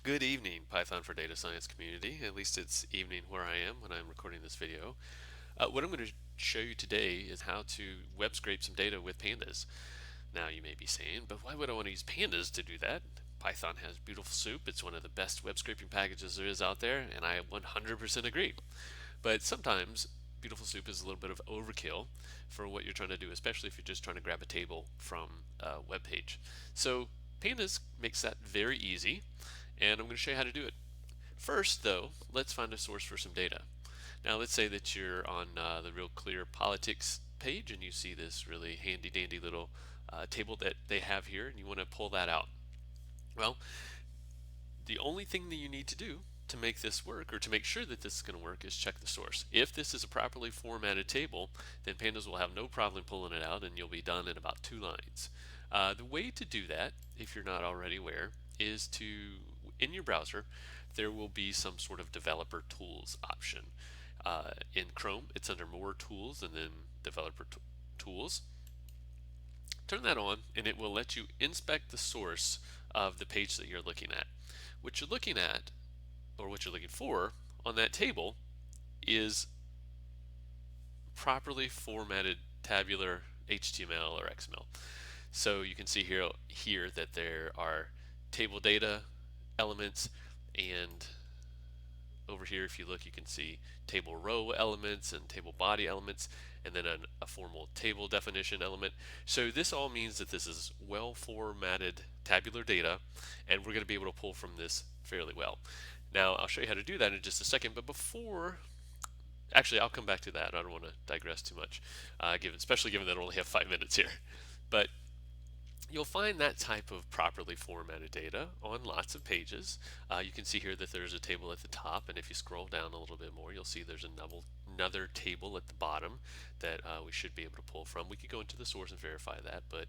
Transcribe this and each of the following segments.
Good evening, Python for Data Science community. At least it's evening where I am when I'm recording this video. What I'm going to show you today is how to web scrape some data with pandas. Now you may be saying, but why would I want to use pandas to do that? Python has beautiful soup. It's one of the best web scraping packages there is out there, and I 100% agree. But sometimes beautiful soup is a little bit of overkill for what you're trying to do, especially if you're just trying to grab a table from a web page. So pandas makes that very easy, and I'm going to show you how to do it. First, though, let's find a source for some data. Now, let's say that you're on the Real Clear Politics page and you see this really handy dandy little table that they have here, and you want to pull that out. Well, the only thing that you need to do to make this work, or to make sure that this is going to work, is check the source. If this is a properly formatted table, then Pandas will have no problem pulling it out, and you'll be done in about 2 lines. The way to do that, if you're not already aware, is to, in your browser, there will be some sort of developer tools option. In Chrome, it's under more tools and then developer tools. Turn that on and it will let you inspect the source of the page that you're looking at. What you're looking at, or what you're looking for on that table, is properly formatted tabular HTML or XML. So you can see here that there are table data elements, and over here, if you look, you can see table row elements and table body elements, and then a formal table definition element. So this all means that this is well formatted tabular data, and we're going to be able to pull from this fairly well. Now I'll show you how to do that in just a second, but before, actually I'll come back to that. I don't want to digress too much, especially given that I only have 5 minutes here. But you'll find that type of properly formatted data on lots of pages. You can see here that there's a table at the top, and if you scroll down a little bit more, you'll see there's another table at the bottom that we should be able to pull from. We could go into the source and verify that, but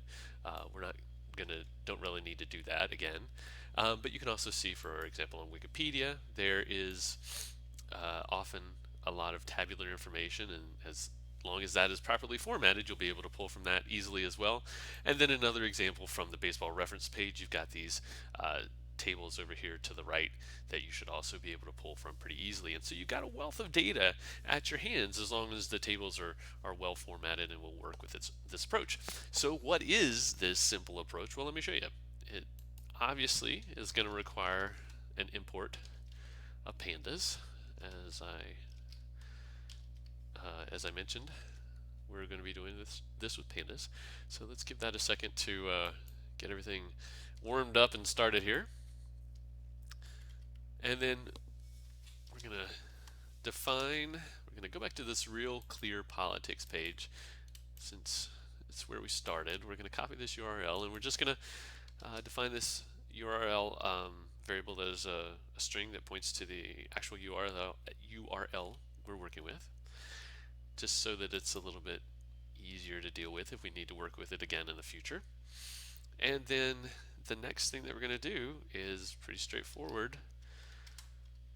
don't really need to do that again. But you can also see, for example, on Wikipedia, there is often a lot of tabular information, and as long as that is properly formatted, you'll be able to pull from that easily as well. And then another example from the baseball reference page, you've got these tables over here to the right that you should also be able to pull from pretty easily. And so you've got a wealth of data at your hands as long as the tables are well formatted and will work with this approach. So what is this simple approach? Well, let me show you. It obviously is going to require an import of pandas, as I mentioned. We're going to be doing this with pandas. So let's give that a second to get everything warmed up and started here. And then we're going to we're going to go back to this Real Clear Politics page, since it's where we started. We're going to copy this URL, and we're just going to define this URL variable that is a string that points to the actual URL we're working with, just so that it's a little bit easier to deal with if we need to work with it again in the future. And then the next thing that we're going to do is pretty straightforward.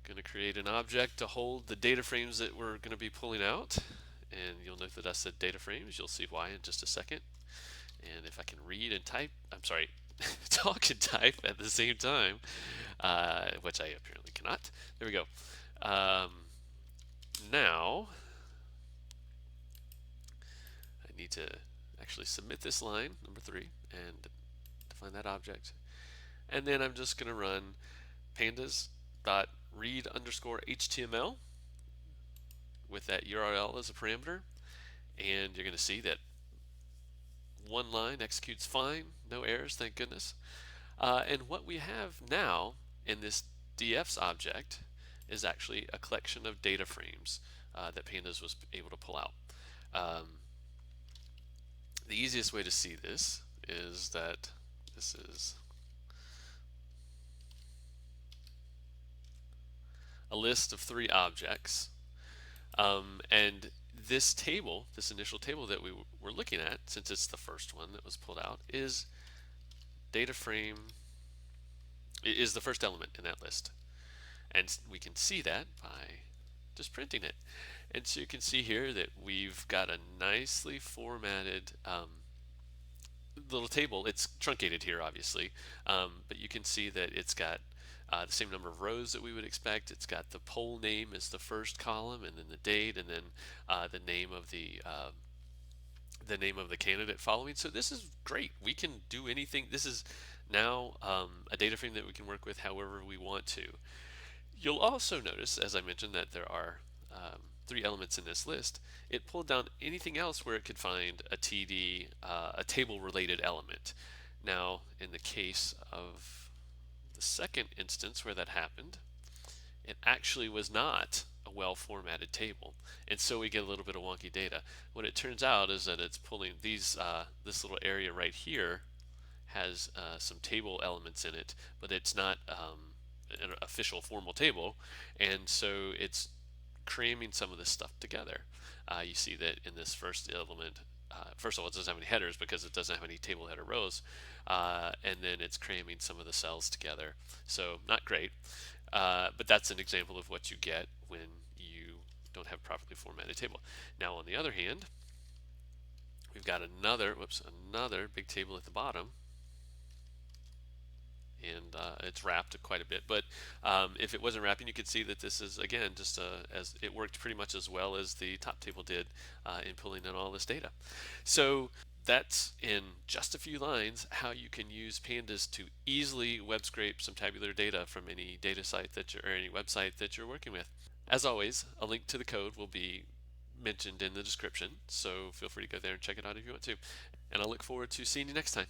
Going to create an object to hold the data frames that we're going to be pulling out, and you'll note that I said data frames. You'll see why in just a second. And if I can read and type, I'm sorry, talk and type at the same time, which I apparently cannot. There we go. Now I need to actually submit this line, number 3, and define that object. And then I'm just going to run pandas.read_html with that URL as a parameter. And you're going to see that one line executes fine, no errors, thank goodness. And what we have now in this dfs object is actually a collection of data frames that Pandas was able to pull out. The easiest way to see this is that this is a list of 3 objects, and this table, this initial table that we were looking at, since it's the first one that was pulled out, is data frame is the first element in that list, and we can see that by just printing it. And so you can see here that we've got a nicely formatted little table. It's truncated here, obviously, but you can see that it's got the same number of rows that we would expect. It's got the poll name as the first column, and then the date, and then the name of the candidate following. So this is great. We can do anything. This is now a data frame that we can work with however we want to. You'll also notice, as I mentioned, that there are 3 elements in this list. It pulled down anything else where it could find a TD, a table-related element. Now, in the case of the second instance where that happened, it actually was not a well-formatted table, and so we get a little bit of wonky data. What it turns out is that it's pulling these this little area right here has some table elements in it, but it's not an official formal table, and so it's cramming some of this stuff together. You see that in this first element, first of all, it doesn't have any headers because it doesn't have any table header rows, and then it's cramming some of the cells together. So not great, but that's an example of what you get when you don't have a properly formatted table. Now, on the other hand, we've got another big table at the bottom, and it's wrapped quite a bit. But if it wasn't wrapping, you could see that this is, again, just as it worked pretty much as well as the top table did in pulling in all this data. So that's, in just a few lines, how you can use Pandas to easily web scrape some tabular data from any data site that or any website that you're working with. As always, a link to the code will be mentioned in the description, so feel free to go there and check it out if you want to. And I look forward to seeing you next time.